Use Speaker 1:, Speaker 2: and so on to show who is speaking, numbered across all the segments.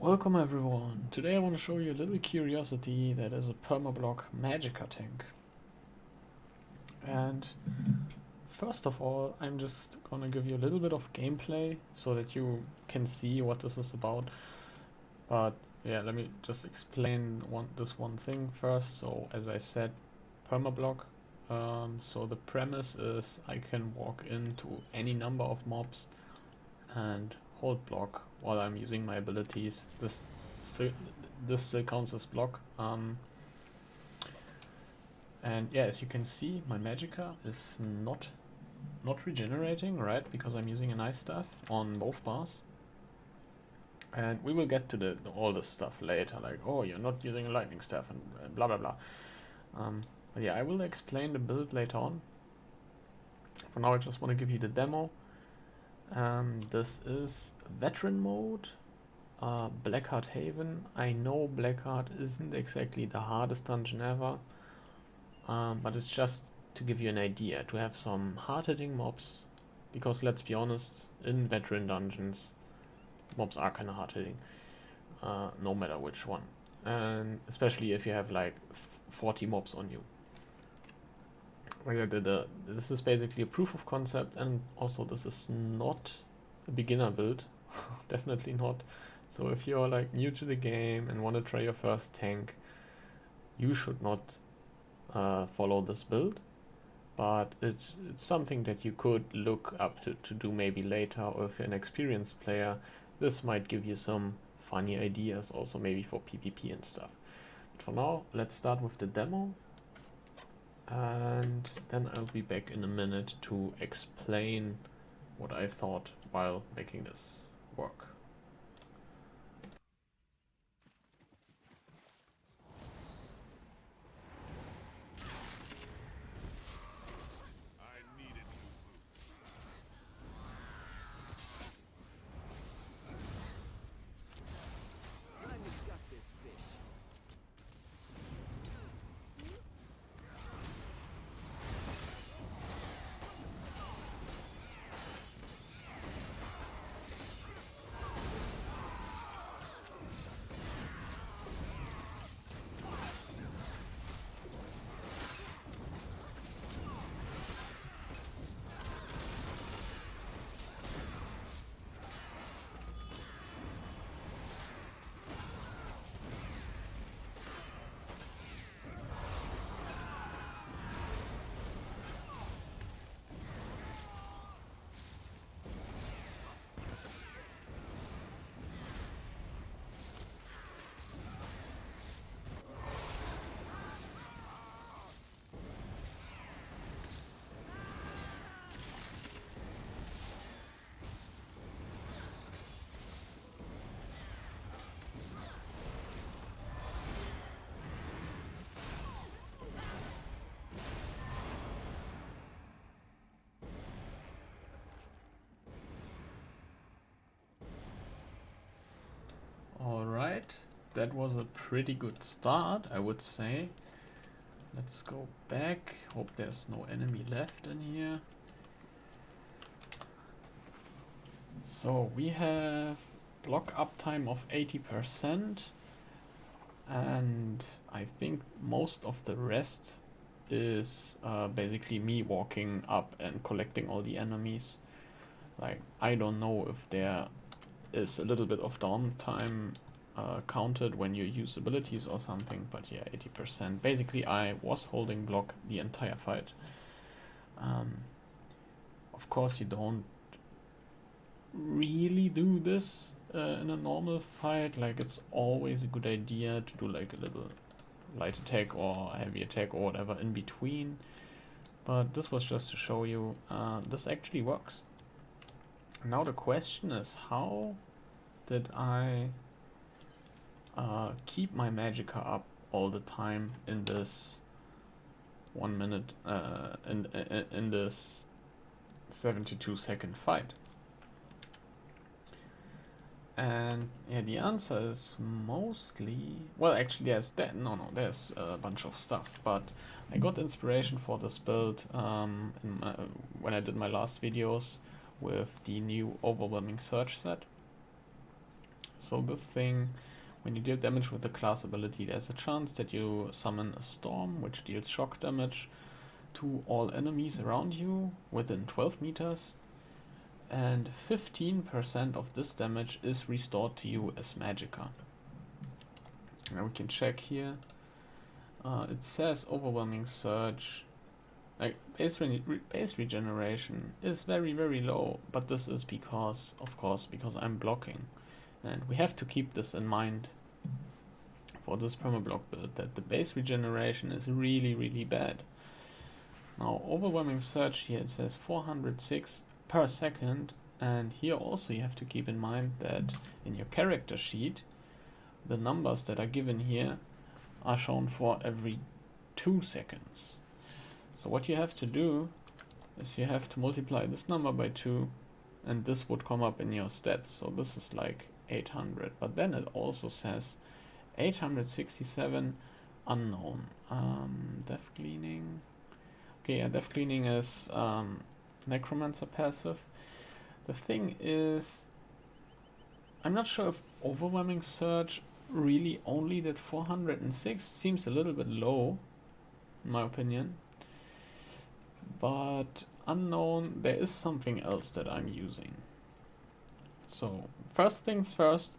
Speaker 1: Welcome everyone! Today I want to show you a little curiosity that is a Permablock magicka tank. And first of all, I'm just gonna give you a little bit of gameplay so that you can see what this is about. But yeah, let me just explain this one thing first. So as I said, Permablock. So the premise is I can walk into any number of mobs and hold block while I'm using my abilities. This still counts as block. And yeah, as you can see, my magicka is not regenerating, right? Because I'm using an ice staff on both bars. And we will get to all this stuff later, like, oh, you're not using a lightning staff and blah blah blah. But yeah, I will explain the build later on. For now, I just want to give you the demo. This is veteran mode, Blackheart Haven. I know Blackheart isn't exactly the hardest dungeon ever, but it's just to give you an idea, to have some hard-hitting mobs, because let's be honest, in veteran dungeons, mobs are kind of hard-hitting, no matter which one, and especially if you have like 40 mobs on you. This is basically a proof of concept, and also this is not a beginner build. Definitely not. So if you're like new to the game and want to try your first tank, you should not follow this build, but it's something that you could look up to do maybe later, or if you're an experienced player, this might give you some funny ideas also maybe for PvP and stuff. But for now, let's start with the demo. And then I'll be back in a minute to explain what I thought while making this work. Alright, that was a pretty good start, I would say. Let's go back. Hope there's no enemy left in here. So we have block uptime of 80%, and I think most of the rest is basically me walking up and collecting all the enemies. Like, I don't know if there is a little bit of downtime counted when you use abilities or something, but yeah, 80%. Basically, I was holding block the entire fight. Of course, you don't really do this in a normal fight. Like, it's always a good idea to do like a little light attack or heavy attack or whatever in between. But this was just to show you this actually works. Now the question is, how did I keep my magicka up all the time in this 1 minute, in this 72-second fight? And yeah, the answer is mostly, well, actually there's there's a bunch of stuff, but I got inspiration for this build when I did my last videos with the new Overwhelming Surge set. So this thing, when you deal damage with the class ability, there's a chance that you summon a storm, which deals shock damage to all enemies around you within 12 meters, and 15% of this damage is restored to you as magicka. Now we can check here. It says Overwhelming Surge. Like base regeneration is very, very low, but this is because, of course, because I'm blocking. And we have to keep this in mind for this Permablock build, that the base regeneration is really, really bad. Now, Overwhelming Surge here, it says 406 per second, and here also you have to keep in mind that in your character sheet, the numbers that are given here are shown for every 2 seconds. So what you have to do is you have to multiply this number by 2, and this would come up in your stats. So this is like 800, but then it also says 867 unknown. Death Cleaning. Okay, yeah, Death Cleaning is Necromancer passive. The thing is, I'm not sure if Overwhelming Surge really only did 406. Seems a little bit low, in my opinion. But unknown, there is something else that I'm using. So first things first,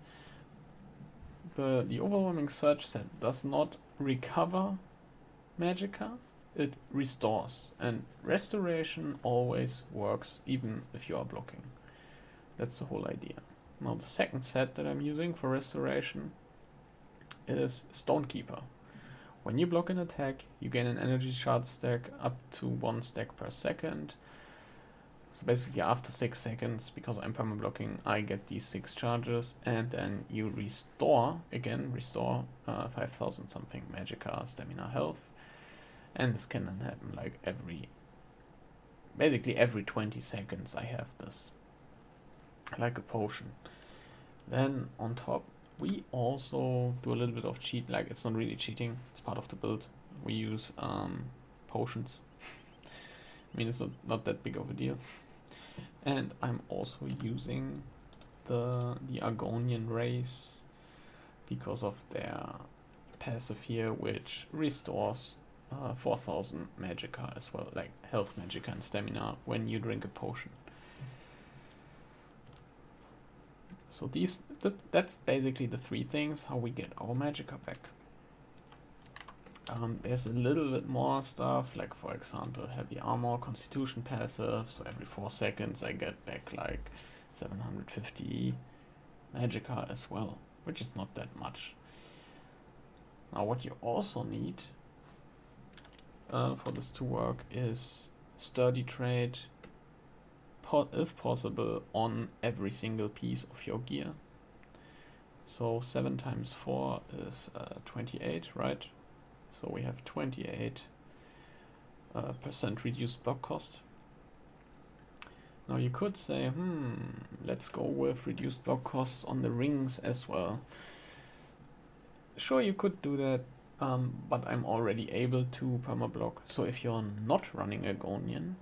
Speaker 1: the Overwhelming Surge set does not recover magicka, it restores, and restoration always works even if you are blocking. That's the whole idea. Now the second set that I'm using for restoration is Stonekeeper. When you block an attack, you gain an energy shard stack up to 1 stack per second. So basically after 6 seconds, because I'm perma-blocking, I get these 6 charges, and then you restore 5000 something magicka, stamina, health. And this can then happen like basically every 20 seconds I have this. Like a potion. Then on top, we also do a little bit of cheat, like it's not really cheating, it's part of the build. We use potions. I mean, it's not that big of a deal. And I'm also using the Argonian race because of their passive here, which restores 4000 magicka as well, like health magicka and stamina when you drink a potion. So that's basically the 3 things how we get our magicka back. There's a little bit more stuff, like for example heavy armor, constitution passive, so every 4 seconds I get back like 750 magicka as well, which is not that much. Now what you also need for this to work is sturdy trade, if possible on every single piece of your gear. So 7 times 4 is 28, right? So we have 28% reduced block cost. Now you could say, let's go with reduced block costs on the rings as well. Sure, you could do that, but I'm already able to perma-block. So if you're not running Argonian,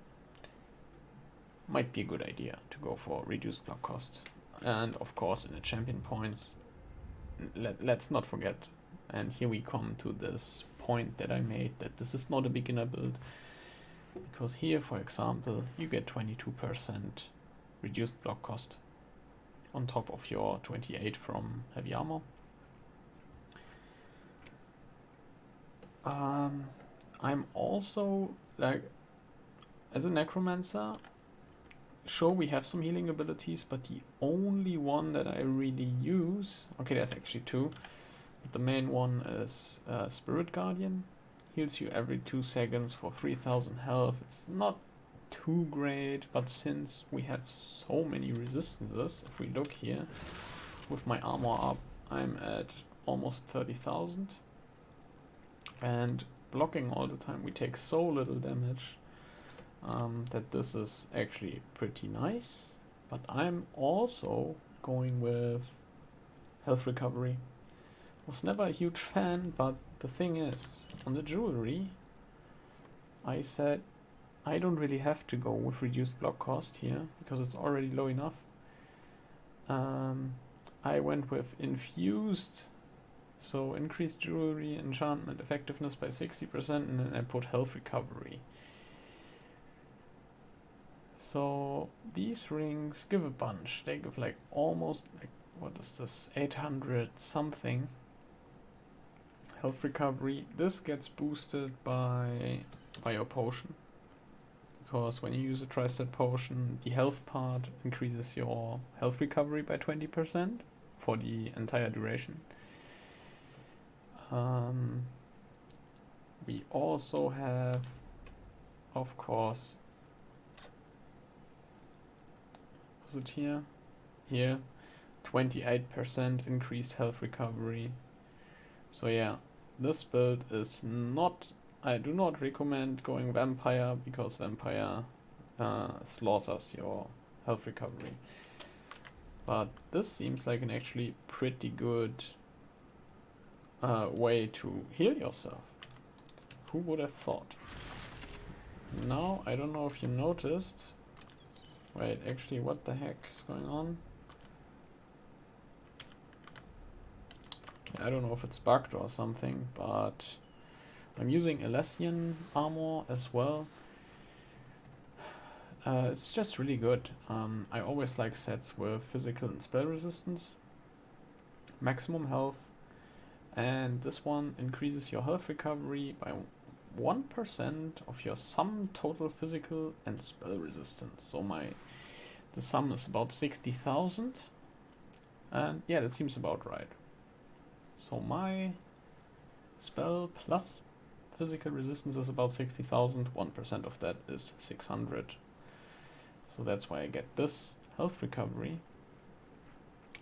Speaker 1: might be a good idea to go for reduced block cost. And of course in the champion points, let's not forget, and here we come to this point that I made, that this is not a beginner build, because here for example you get 22% reduced block cost on top of your 28 from heavy armor. I'm also, like, as a Necromancer, sure we have some healing abilities, but the only one that I really use, okay, there's actually 2, but the main one is Spirit Guardian. Heals you every 2 seconds for 3000 health. It's not too great, but since we have so many resistances, if we look here, with my armor up, I'm at almost 30,000. And blocking all the time, we take so little damage that this is actually pretty nice. But I'm also going with health recovery. Was never a huge fan, but the thing is, on the jewelry, I said I don't really have to go with reduced block cost here, because it's already low enough. I went with infused, so increased jewelry enchantment effectiveness by 60%, and then I put health recovery. So these rings give a bunch. They give like almost, like, what is this, 800 something health recovery. This gets boosted by your potion, because when you use a tri-stat potion, the health part increases your health recovery by 20% for the entire duration. We also have, of course, was it here? Here, 28% increased health recovery. So yeah, this build is not, I do not recommend going Vampire, because Vampire slaughters your health recovery. But this seems like an actually pretty good way to heal yourself. Who would have thought? Now, I don't know if you noticed. Wait, actually, what the heck is going on? I don't know if it's bugged or something, but I'm using Alessian armor as well. It's just really good. I always like sets with physical and spell resistance, maximum health, and this one increases your health recovery by 1% of your sum total physical and spell resistance. So the sum is about 60,000, and yeah, that seems about right. So my spell plus physical resistance is about 60,000, 1% of that is 600. So that's why I get this health recovery.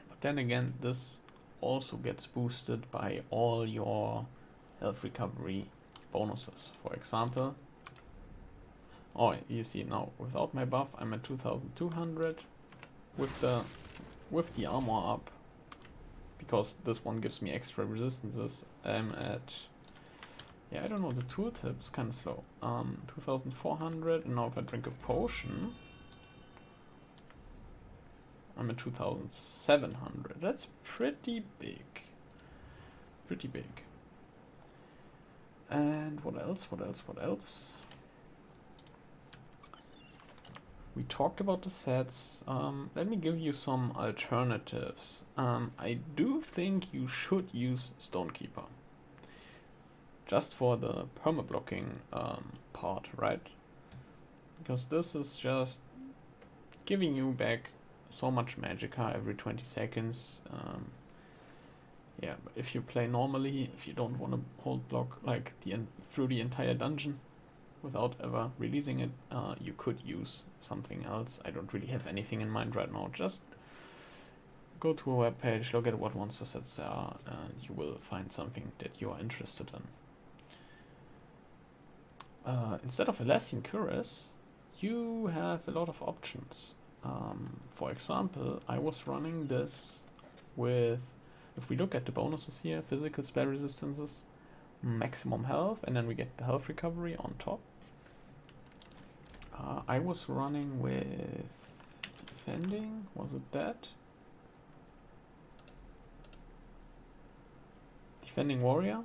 Speaker 1: But then again, this also gets boosted by all your health recovery bonuses. For example, oh, you see now, without my buff, I'm at 2,200. With the armor up, because this one gives me extra resistances, I'm at, yeah, I don't know, the tooltip is kind of slow. 2,400, and now if I drink a potion, I'm at 2,700. That's pretty big. Pretty big. And what else? What else? What else? We talked about the sets. Let me give you some alternatives. I do think you should use Stonekeeper, just for the permablocking part, right? Because this is just giving you back so much magicka every 20 seconds. Yeah, but if you play normally, if you don't want to hold block like through the entire dungeon without ever releasing it, you could use something else. I don't really have anything in mind right now. Just go to a web page, look at what monster sets there are, and you will find something that you are interested in. Instead of Alessian Cuirass, you have a lot of options. For example, I was running this with, if we look at the bonuses here, physical spell resistances, maximum health, and then we get the health recovery on top. I was running with defending, was it that? Defending warrior.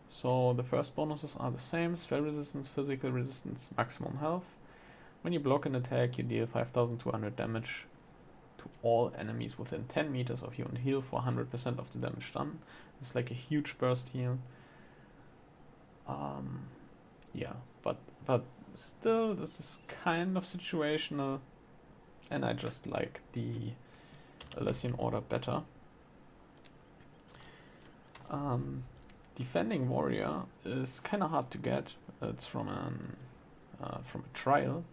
Speaker 1: So the first bonuses are the same, spell resistance, physical resistance, maximum health. When you block an attack, you deal 5,200 damage to all enemies within 10 meters of you and heal for 100% of the damage done. It's like a huge burst heal. Yeah, but still, this is kind of situational, and I just like the Alessian order better. Defending warrior is kind of hard to get. It's from a trial,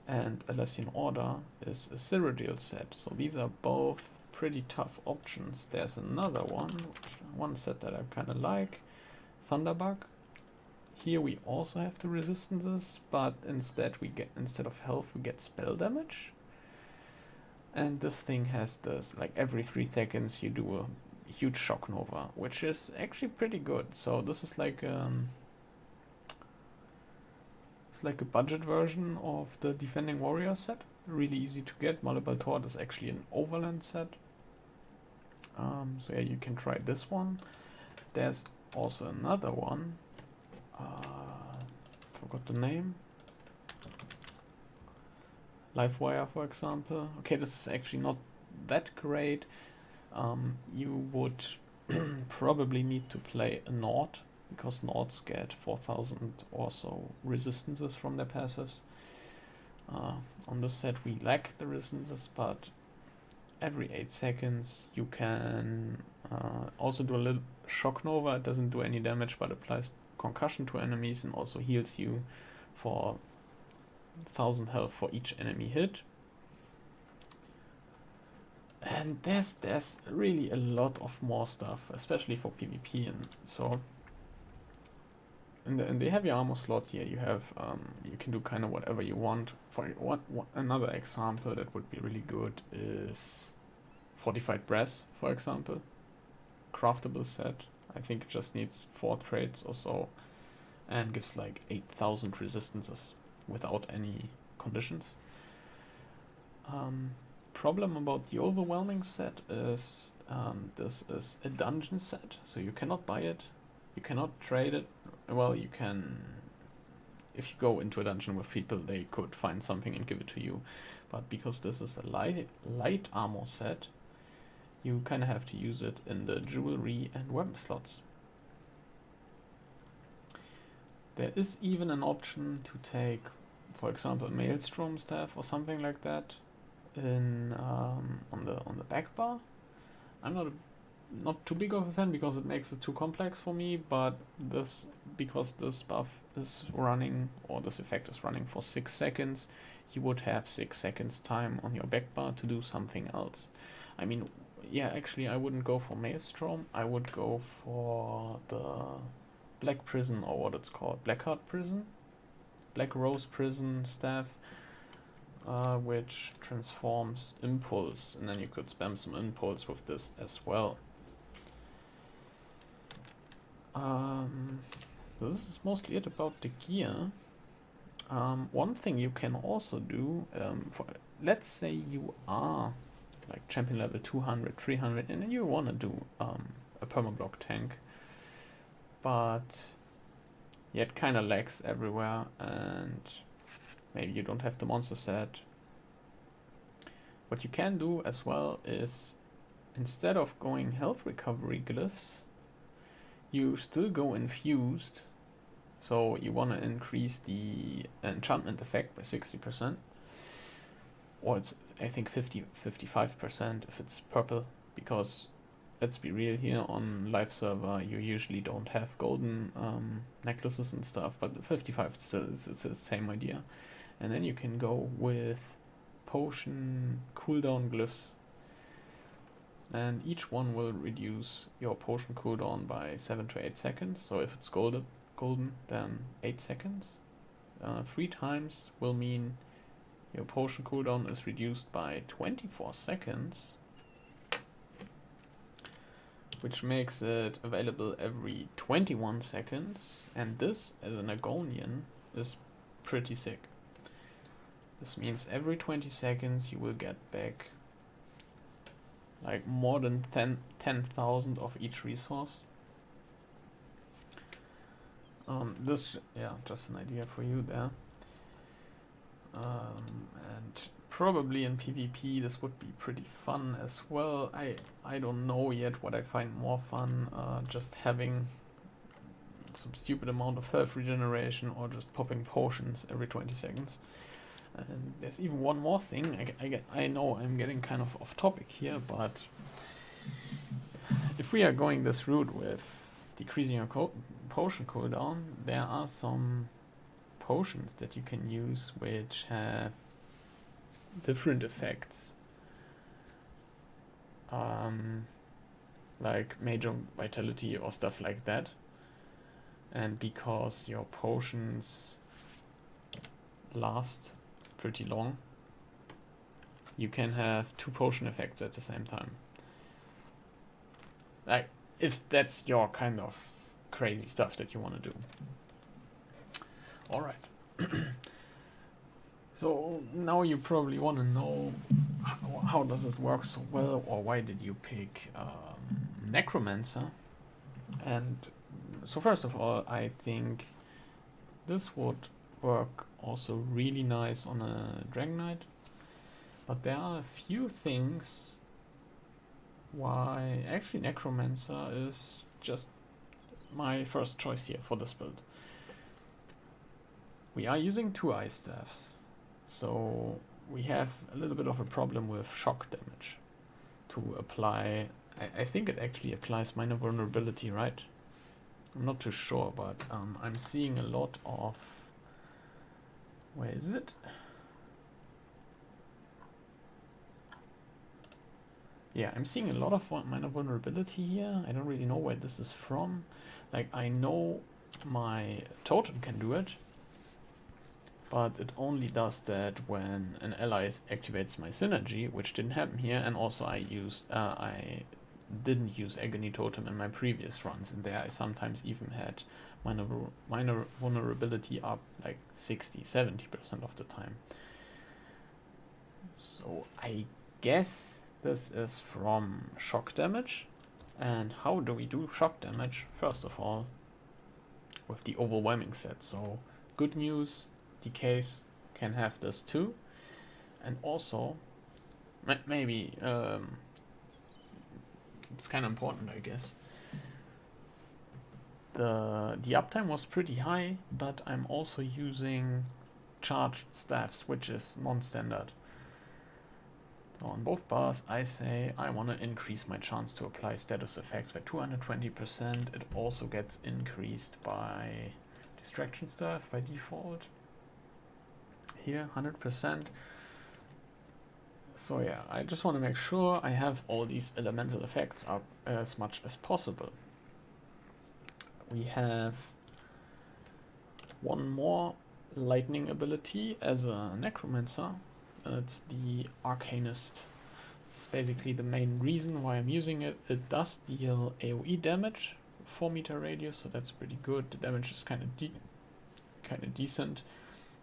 Speaker 1: and Alessian order is a Cyrodiil set. So these are both pretty tough options. There's another one set that I kind of like, Thunderbug. Here we also have the resistances, but instead of health we get spell damage. And this thing has this, like every 3 seconds you do a huge shock nova, which is actually pretty good. So this is like it's like a budget version of the Defending Warrior set. Really easy to get. Malleable Tort is actually an overland set. So yeah, you can try this one. There's also another one. Forgot the name. Livewire, for example. Okay, this is actually not that great. You would probably need to play a Nord, because Nords get 4000 or so resistances from their passives. On this set we lack the resistances, but every 8 seconds you can also do a little Shock Nova. It doesn't do any damage, but applies concussion to enemies and also heals you for 1000 health for each enemy hit. And there's really a lot of more stuff, especially for PvP. And so in the heavy armor slot here you have you can do kind of whatever you want. For another example that would be really good is Fortified Brass, for example. Craftable set. I think it just needs 4 traits or so and gives like 8000 resistances without any conditions. Problem about the overwhelming set is this is a dungeon set, so you cannot buy it, you cannot trade it. Well, you can, if you go into a dungeon with people, they could find something and give it to you, but because this is a light armor set, you kind of have to use it in the jewelry and weapon slots. There is even an option to take, for example, a Maelstrom staff or something like that in on the back bar. I'm not too big of a fan because it makes it too complex for me, but because this buff is running, or this effect is running for 6 seconds, you would have 6 seconds time on your back bar to do something else. I mean, yeah, actually I wouldn't go for Maelstrom, I would go for the Black Prison, or what it's called, Blackheart Prison, Black Rose Prison staff, which transforms Impulse, and then you could spam some Impulse with this as well. This is mostly it about the gear. One thing you can also do, let's say you are like champion level 200, 300, and then you want to do a Permablock tank, but yet kind of lags everywhere, and maybe you don't have the monster set. What you can do as well is, instead of going health recovery glyphs, you still go infused. So you want to increase the enchantment effect by 60%, or it's I think 55% if it's purple, because let's be real here, on live server you usually don't have golden necklaces and stuff, but the 55 still is the same idea. And then you can go with potion cooldown glyphs, and each one will reduce your potion cooldown by 7 to 8 seconds. So if it's golden, then 8 seconds. 3 times will mean your potion cooldown is reduced by 24 seconds, which makes it available every 21 seconds, and this, as an Agonian, is pretty sick. This means every 20 seconds you will get back like more than 10,000 of each resource. This, yeah, just an idea for you there. And probably in PvP this would be pretty fun as well. I don't know yet what I find more fun, just having some stupid amount of health regeneration or just popping potions every 20 seconds. And there's even one more thing. I know I'm getting kind of off topic here, but if we are going this route with decreasing your potion cooldown, there are some potions that you can use which have different effects, like major vitality or stuff like that. And because your potions last pretty long, you can have 2 potion effects at the same time. Like, if that's your kind of crazy stuff that you want to do. Alright. So now you probably want to know how does it work so well, or why did you pick Necromancer? And so first of all, I think this would work also really nice on a Dragon Knight, but there are a few things why actually Necromancer is just my first choice here for this build. We are using 2 ice staffs, so we have a little bit of a problem with shock damage to apply. I think it actually applies minor vulnerability, right? I'm not too sure, but I'm seeing a lot of... Where is it? Yeah, I'm seeing a lot of minor vulnerability here. I don't really know where this is from. Like, I know my totem can do it, but it only does that when an ally activates my synergy, which didn't happen here. And also I didn't use Agony Totem in my previous runs, and there I sometimes even had minor vulnerability up like 60-70% of the time. So I guess this is from shock damage. And how do we do shock damage? First of all, with the overwhelming set. So good news, decays can have this too. And also, maybe it's kind of important, I guess. The uptime was pretty high, but I'm also using charged staffs, which is non-standard. So on both bars, I say I want to increase my chance to apply status effects by 220%. It also gets increased by distraction staff by default. Here, 100%. So yeah, I just want to make sure I have all these elemental effects up as much as possible. We have one more lightning ability as a Necromancer. It's the Arcanist. It's basically the main reason why I'm using it. It does deal AoE damage, 4-meter radius, so that's pretty good. The damage is kind of decent,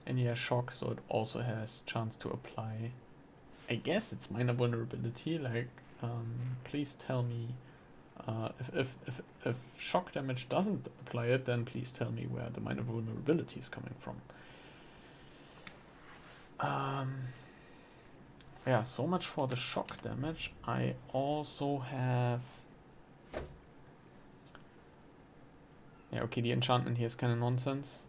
Speaker 1: and he has shock, so it also has chance to apply. I guess it's minor vulnerability. Like, please tell me if shock damage doesn't apply it, then please tell me where the minor vulnerability is coming from. Yeah, so much for the shock damage. I also have... Yeah, okay, the enchantment here is kind of nonsense.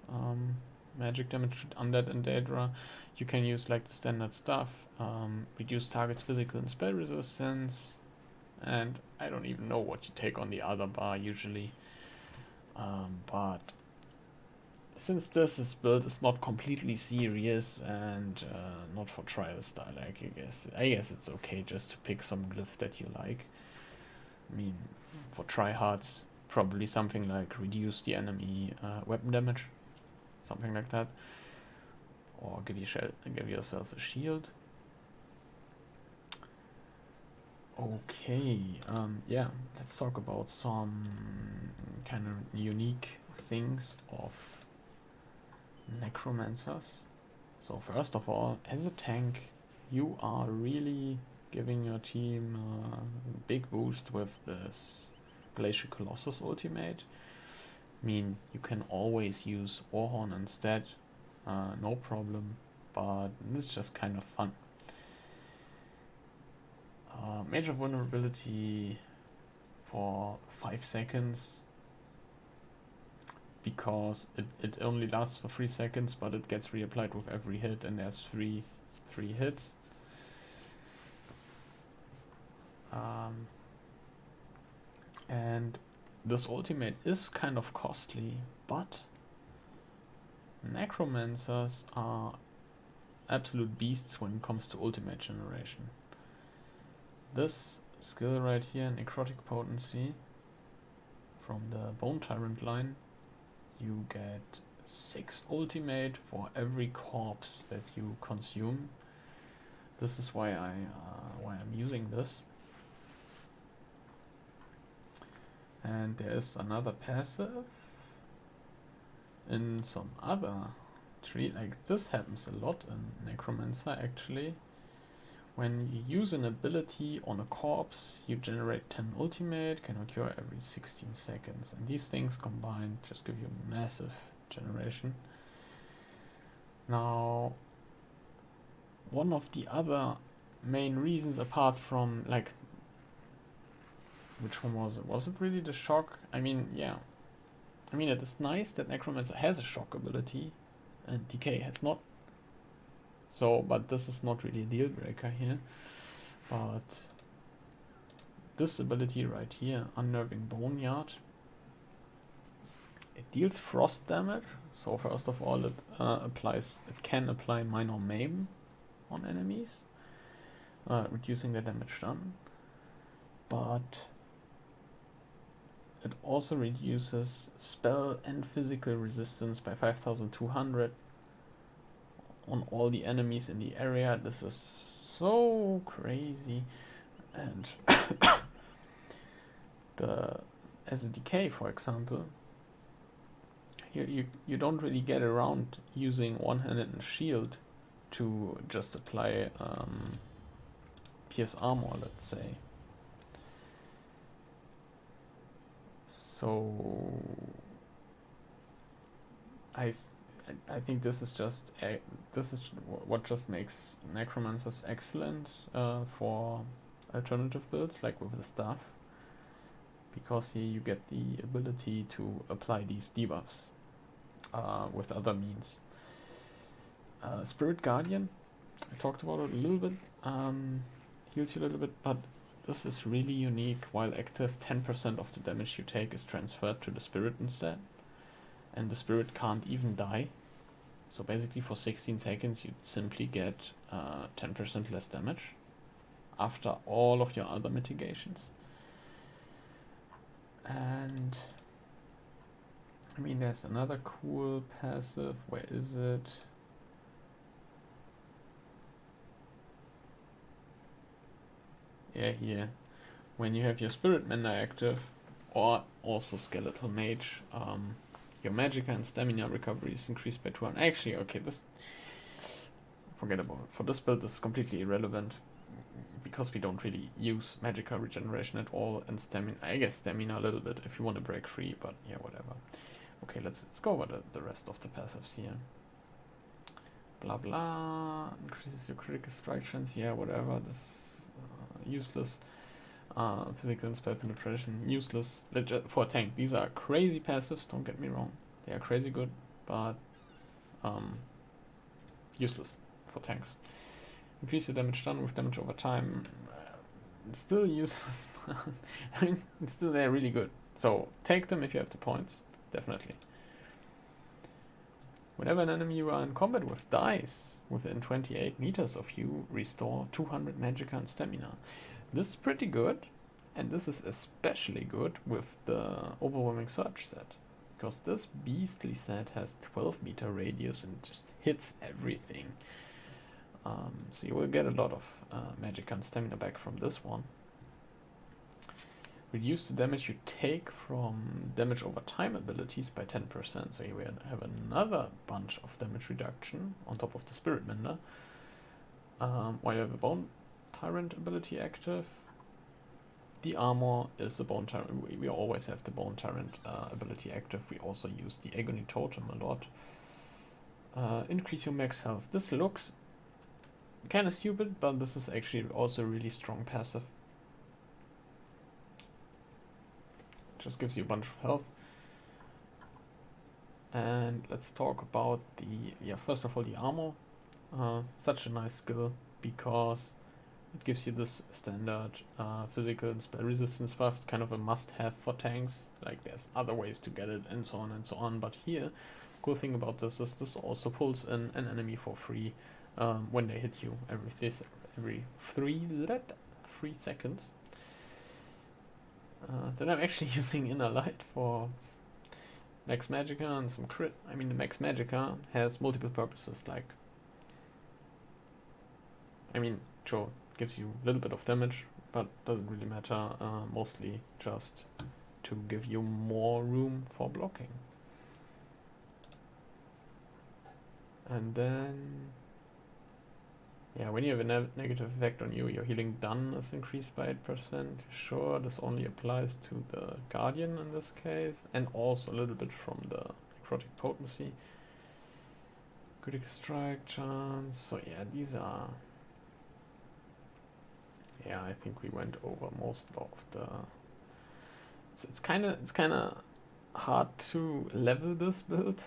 Speaker 1: Magic damage to undead and Daedra. You can use like the standard stuff. Reduce target's physical and spell resistance. And I don't even know what you take on the other bar usually. But since this build is not completely serious and not for trial style, like I guess it's okay just to pick some glyph that you like. I mean, for tryhards, probably something like reduce the enemy weapon damage, something like that, or give yourself a shield. Okay, yeah, let's talk about some kind of unique things of Necromancers. So first of all, as a tank, you are really giving your team a big boost with this Glacial Colossus ultimate. I mean, you can always use Warhorn instead, no problem, but it's just kind of fun. Major vulnerability for 5 seconds, because it only lasts for 3 seconds, but it gets reapplied with every hit, and there's three hits. And this ultimate is kind of costly, but Necromancers are absolute beasts when it comes to ultimate generation. This skill right here, Necrotic Potency, from the Bone Tyrant line, you get 6 ultimate for every corpse that you consume. This is why I'm using this. And there is another passive in some other tree. Like, this happens a lot in Necromancer actually. When you use an ability on a corpse, you generate 10 ultimate, can occur every 16 seconds. And these things combined just give you massive generation. Now, one of the other main reasons, apart from, like, which one was it? Was it really the shock? I mean, yeah. I mean, it is nice that Necromancer has a shock ability and Decay has not. So, but this is not really a deal breaker here. But this ability right here, Unnerving Boneyard, it deals frost damage. So first of all, it can apply minor maim on enemies, reducing the damage done. But it also reduces spell and physical resistance by 5200 on all the enemies in the area. This is so crazy. And as a decay, for example, you don't really get around using one-handed and shield to just apply pierce armor, let's say. So I think this is just what just makes Necromancers excellent for alternative builds, like with the staff, because here you get the ability to apply these debuffs with other means. Spirit Guardian, I talked about it a little bit, heals you a little bit, but this is really unique. While active, 10% of the damage you take is transferred to the spirit instead, and the spirit can't even die. So basically for 16 seconds you simply get 10% less damage after all of your other mitigations. And I mean, there's another cool passive. Where is it? Yeah, here. When you have your Spirit Mender active, or also Skeletal Mage, your magicka and stamina recovery is increased by 200. Actually, okay, this... forget about it. For this build, this is completely irrelevant, because we don't really use magicka regeneration at all, and stamina, I guess stamina a little bit if you want to break free, but yeah, whatever. Okay, let's go over the rest of the passives here. Blah blah, increases your critical strike chance, yeah, whatever, this useless. Physical and spell penetration, useless. For a tank, these are crazy passives, don't get me wrong. They are crazy good, but useless for tanks. Increase your damage done with damage over time. It's still useless. I mean, still they're really good. So take them if you have the points, definitely. Whenever an enemy you are in combat with dies within 28 meters of you, restore 200 magicka and stamina. This is pretty good, and this is especially good with the Overwhelming Surge set, because this beastly set has 12-meter radius and just hits everything. So you will get a lot of magicka and stamina back from this one. Reduce the damage you take from damage over time abilities by 10%, so you will have another bunch of damage reduction on top of the Spirit Mender. While you have a Bone Tyrant ability active, the armor is the Bone Tyrant. We always have the Bone Tyrant ability active. We also use the Agony Totem a lot. Increase your max health. This looks kind of stupid, but this is actually also a really strong passive. Just gives you a bunch of health. And let's talk about first of all, the armor. Such a nice skill, because it gives you this standard physical and spell resistance buff. It's kind of a must-have for tanks. Like, there's other ways to get it, and so on and so on. But here, cool thing about this is this also pulls in an enemy for free when they hit you every 3 seconds. Then I'm actually using Inner Light for Max Magicka and some crit. I mean, the Max Magicka has multiple purposes, like... I mean, sure, gives you a little bit of damage, but doesn't really matter, mostly just to give you more room for blocking. And then Yeah, when you have a negative effect on you, your healing done is increased by 8%. Sure, this only applies to the Guardian in this case, and also a little bit from the necrotic potency. Critical strike chance. So yeah, these are. Yeah, I think we went over most of the. It's kind of hard to level this build.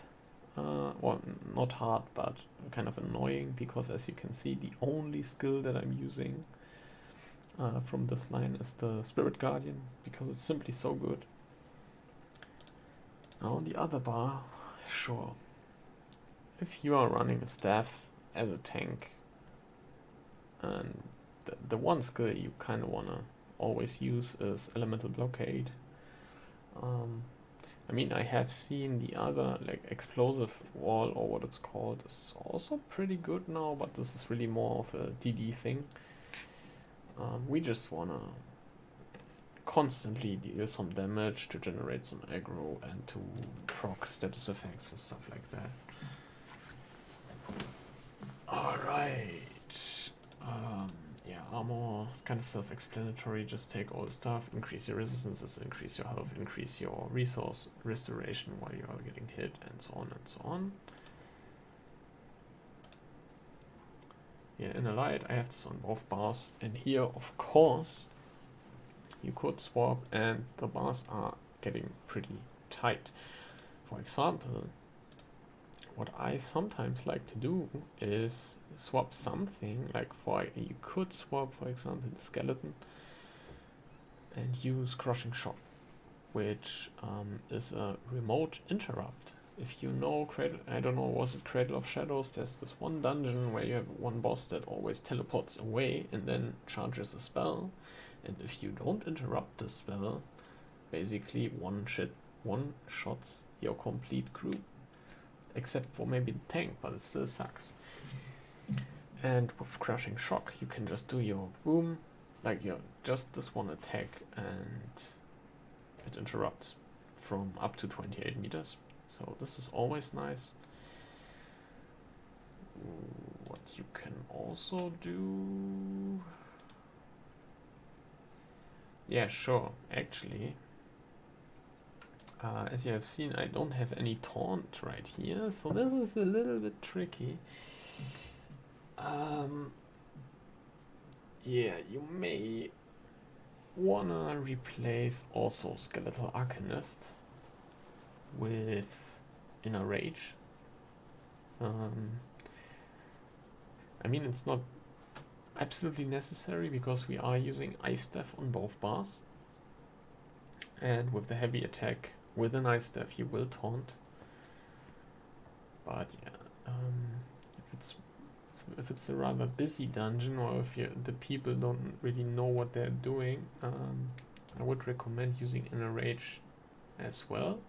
Speaker 1: Well, not hard, but kind of annoying, because as you can see, the only skill that I'm using from this line is the Spirit Guardian, because it's simply so good. Now on the other bar, sure, if you are running a staff as a tank, and the one skill you kind of want to always use is Elemental Blockade. I mean, I have seen the other, like, Explosive Wall, or what it's called, is also pretty good now, but this is really more of a DD thing. We just want to constantly deal some damage to generate some aggro and to proc status effects and stuff like that. Alright. Yeah, armor is kind of self-explanatory. Just take all the stuff, increase your resistances, increase your health, increase your resource restoration while you are getting hit, and so on and so on. Yeah, in Allied I have this on both bars, and here of course you could swap, and the bars are getting pretty tight. For example, what I sometimes like to do is swap something, like you could swap, for example, the skeleton and use Crushing Shock, which is a remote interrupt. If you know, I don't know, was it Cradle of Shadows? There's this one dungeon where you have one boss that always teleports away and then charges a spell, and if you don't interrupt the spell, basically one shots your complete crew. Except for maybe the tank, but it still sucks. And with Crushing Shock, you can just do your boom, like just this one attack, and it interrupts from up to 28 meters. So this is always nice. What you can also do... Yeah, sure, actually. As you have seen, I don't have any taunt right here, so this is a little bit tricky. Yeah, you may wanna replace also Skeletal Arcanist with Inner Rage. I mean, it's not absolutely necessary because we are using Ice Staff on both bars, and with the heavy attack with an Ice Staff you will taunt. But yeah, if it's a rather busy dungeon, or if the people don't really know what they're doing, I would recommend using Inner Rage as well.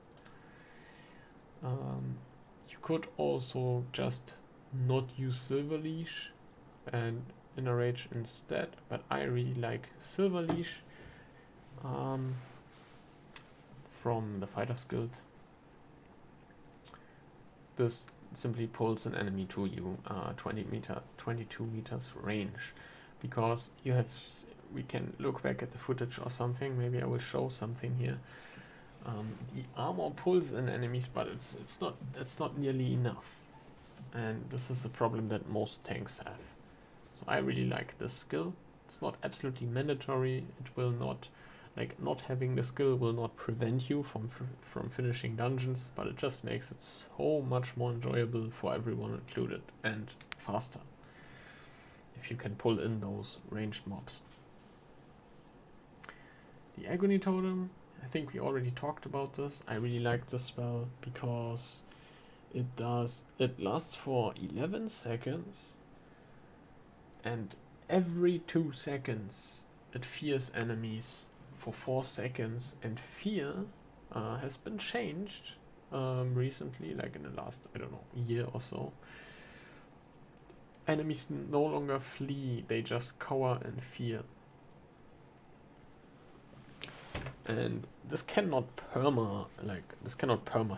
Speaker 1: You could also just not use Silver Leash and Inner Rage instead, but I really like Silver Leash from the Fighters Guild. This simply pulls an enemy to you 22 meters range, because we can look back at the footage or something. Maybe I will show something here. The armor pulls in enemies, but it's not nearly enough, and this is a problem that most tanks have. So I really like this skill. It's not absolutely mandatory. It will not, not having the skill will not prevent you from finishing dungeons, but it just makes it so much more enjoyable for everyone included, and faster if you can pull in those ranged mobs. The Agony Totem, I think we already talked about this. I really like this spell because it lasts for 11 seconds, and every 2 seconds it fears enemies for 4 seconds, and fear has been changed recently, like in the last, I don't know, year or so. Enemies no longer flee, they just cower in fear. And this cannot perma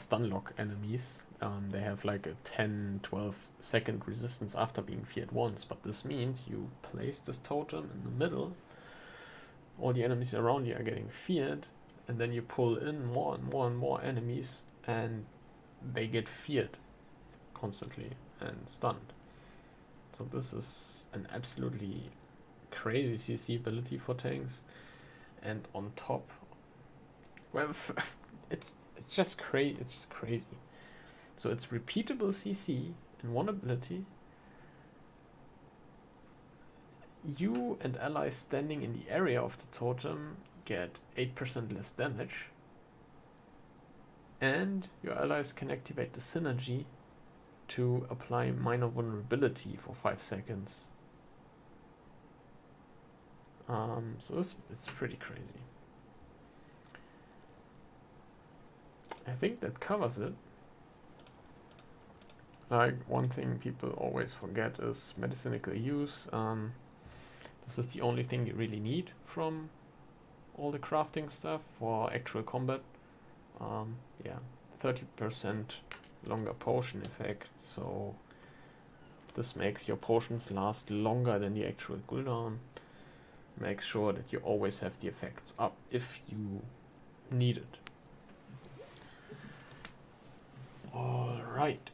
Speaker 1: stun lock enemies. They have like a 10-12 second resistance after being feared once, but this means you place this totem in the middle, all the enemies around you are getting feared, and then you pull in more and more and more enemies, and they get feared constantly and stunned. So this is an absolutely crazy CC ability for tanks. And on top, well, it's just crazy. It's just crazy. So it's repeatable CC in one ability. You and allies standing in the area of the totem get 8% less damage. And your allies can activate the synergy to apply minor vulnerability for 5 seconds. So it's pretty crazy. I think that covers it. Like, one thing people always forget is medicinal use. This is the only thing you really need from all the crafting stuff for actual combat. Yeah, 30% longer potion effect, so this makes your potions last longer than the actual cooldown. Make sure that you always have the effects up if you need it. Alright.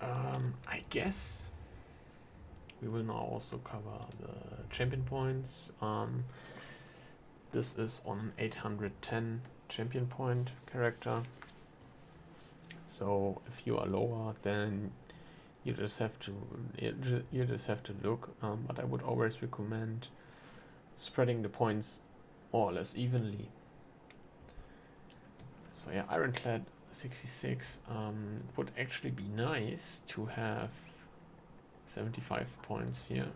Speaker 1: I guess we will now also cover the champion points. This is on 810 champion point character. So if you are lower, then you just have to look. But I would always recommend spreading the points more or less evenly. So yeah, Ironclad 66 would actually be nice to have 75 points here.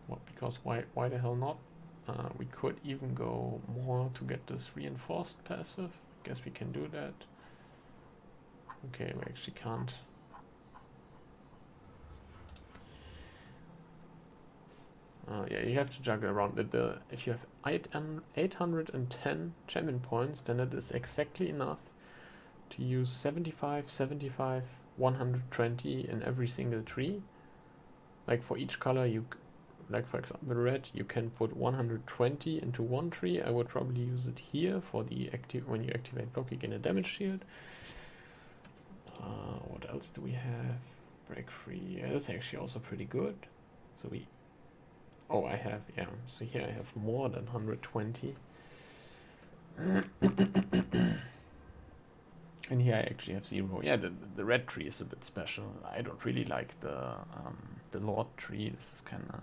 Speaker 1: Well, because why the hell not? We could even go more to get this reinforced passive. Guess we can do that. Okay, we actually can't. Yeah, you have to juggle around it. If you have 810 champion points, then it is exactly enough to use 75, 75, 120 in every single tree. Like for each color, like for example red, you can put 120 into one tree. I would probably use it here for the when you activate block, you gain a damage shield. What else do we have? Break free. Yeah, that's actually also pretty good. So I have, yeah, so here I have more than 120. And here I actually have 0. Yeah, the red tree is a bit special. I don't really like the Lord tree. This is kind of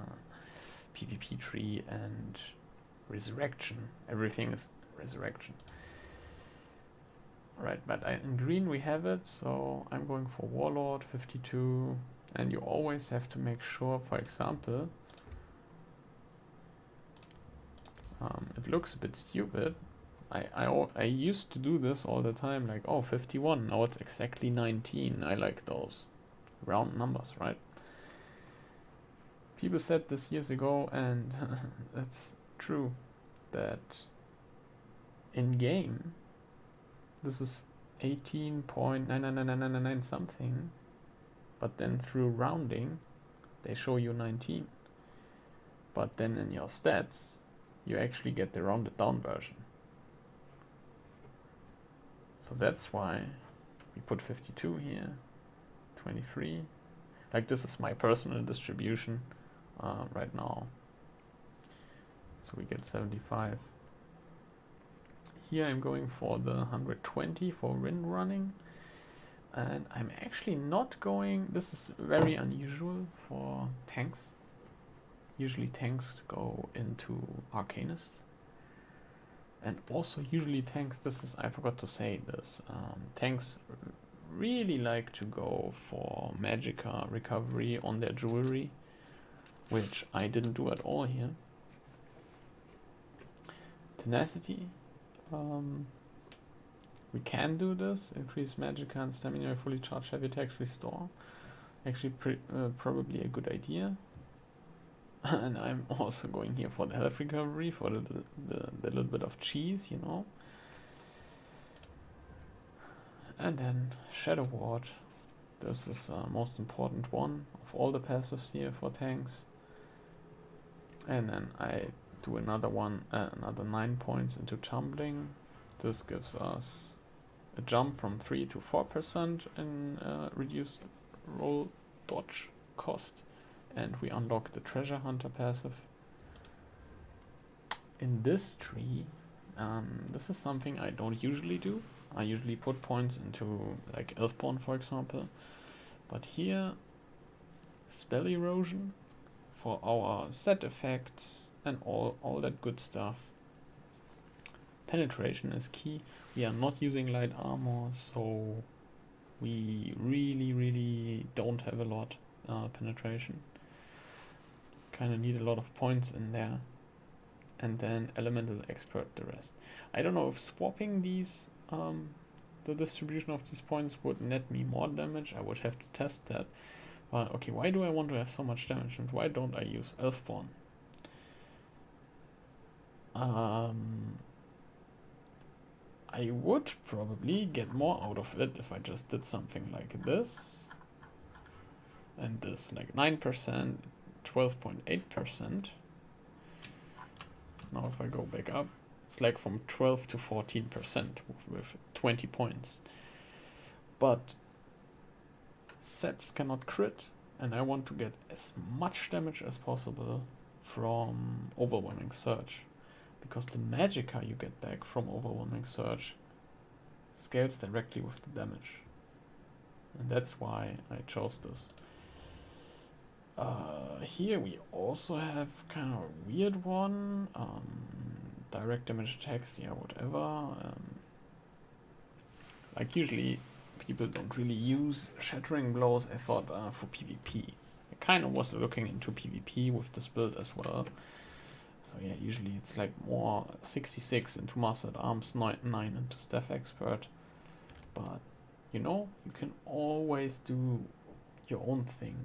Speaker 1: PvP tree and resurrection. Everything is resurrection. Alright, but in green we have it, so I'm going for Warlord 52. And you always have to make sure, for example, it looks a bit stupid. I used to do this all the time, like, oh, 51, now it's exactly 19. I like those round numbers, right? People said this years ago, and that's true, that in game this is 18.99999 something, but then through rounding they show you 19. But then in your stats you actually get the rounded down version. So that's why we put 52 here, 23. Like, this is my personal distribution right now. So we get 75. Here I'm going for the 120 for wind running. And I'm actually not going, this is very unusual for tanks. Usually tanks go into Arcanists. And also usually tanks, I forgot to say this, tanks really like to go for magicka recovery on their jewelry, which I didn't do at all here. Tenacity, we can do this, increase magicka and stamina, fully charged heavy attacks, restore. Actually probably a good idea. And I'm also going here for the health recovery, for the little bit of cheese, you know. And then Shadow Ward. This is the most important one of all the passives here for tanks. And then I do another one, another 9 points into tumbling. This gives us a jump from 3 to 4% in reduced roll dodge cost. And we unlock the Treasure Hunter passive. In this tree, this is something I don't usually do. I usually put points into like Elfborn, for example. But here, spell erosion for our set effects and all that good stuff. Penetration is key. We are not using light armor, so we really don't have a lot penetration. Kind of need a lot of points in there. And then elemental expert the rest. I don't know if swapping these the distribution of these points would net me more damage. I would have to test that. But okay, why do I want to have so much damage, and why don't I use Elfborn? I would probably get more out of it if I just did something like this and this, like 9%, 12.8%. Now if I go back up, it's like from 12 to 14% with 20 points. But sets cannot crit, and I want to get as much damage as possible from Overwhelming Surge. Because the magicka you get back from Overwhelming Surge scales directly with the damage. And that's why I chose this. Here we also have kind of a weird one. Direct damage attacks, yeah, whatever. Like usually people don't really use Shattering Blows. I thought for PvP. I kind of was looking into PvP with this build as well. So yeah, usually it's like more 66 into Mastered Arms, 9 into Staff Expert. But, you know, you can always do your own thing.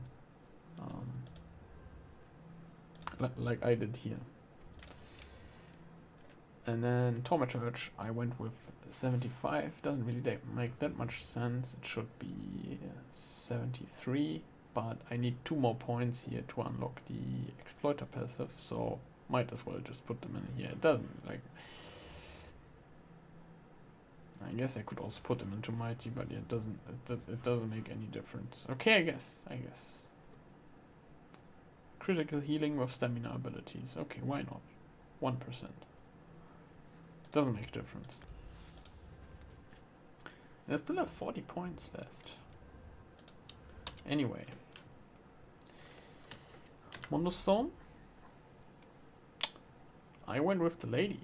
Speaker 1: Like I did here. And then Thaumaturge, I went with 75. Doesn't really make that much sense. It should be 73. But I need 2 more points here to unlock the Exploiter passive. So might as well just put them in here. It doesn't, like... I guess I could also put them into Mighty, but yeah, it doesn't make any difference. Okay, I guess. Critical healing with stamina abilities. Okay, why not? 1%. Doesn't make a difference. I still have 40 points left. Anyway. Mundostone. I went with the lady.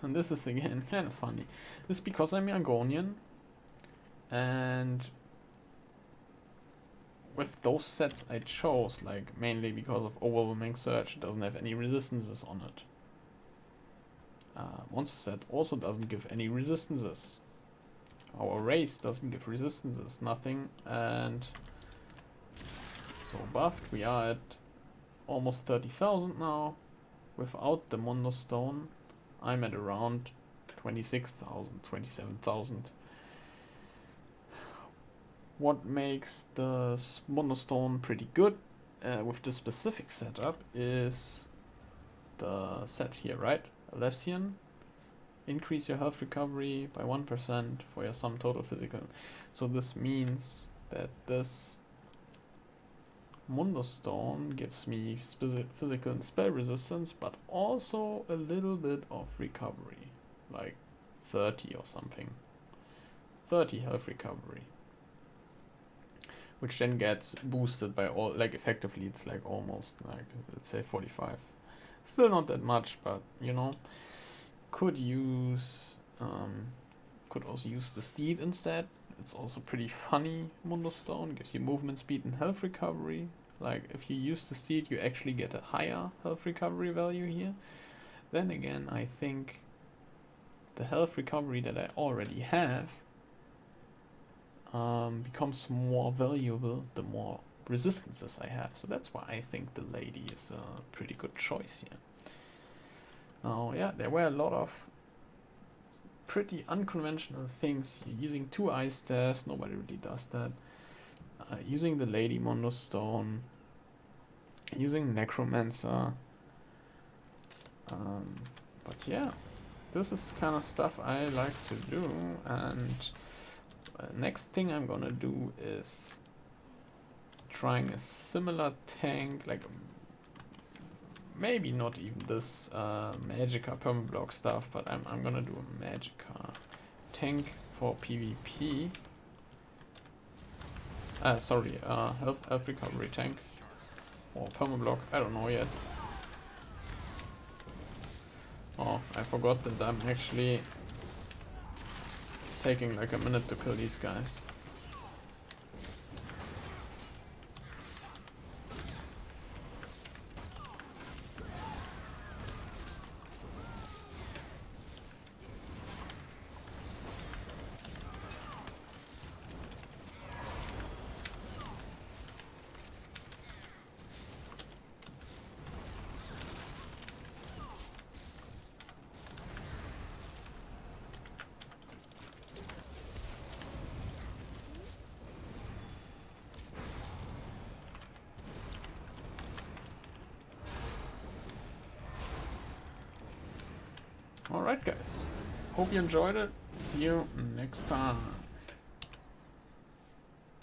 Speaker 1: And this is again kind of funny. This is because I'm Argonian. And with those sets I chose, like mainly because of Overwhelming Surge, it doesn't have any resistances on it. Monster set also doesn't give any resistances. Our race doesn't give resistances, nothing. And so buffed, we are at almost 30,000 now. Without the Mondo Stone, I'm at around 26,000, 27,000. What makes the Mondo Stone pretty good with the specific setup is the set here, right? Alessian. Increase your health recovery by 1% for your sum total physical. So this means that this Mondo Stone gives me physical and spell resistance, but also a little bit of recovery, like 30 or something. 30 health recovery. Which then gets boosted by all, like effectively it's like almost like, let's say 45. Still not that much, but you know, could also use the steed instead. It's also pretty funny. Mondo Stone gives you movement speed and health recovery. Like if you use the steed, you actually get a higher health recovery value here. Then again, I think the health recovery that I already have becomes more valuable the more resistances I have. So that's why I think the lady is a pretty good choice here. Now, yeah, there were a lot of pretty unconventional things here. Using 2 ice stairs, nobody really does that. Using the Lady Mondo Stone, using Necromancer. But yeah, this is kind of stuff I like to do. And next thing I'm gonna do is trying a similar tank, like maybe not even this magicka permablock stuff, but I'm gonna do a magicka tank for PvP. Sorry, health recovery tank or permablock, I don't know yet. Oh, I forgot that I'm actually taking like a minute to kill these guys. Alright guys, hope you enjoyed it. See you next time.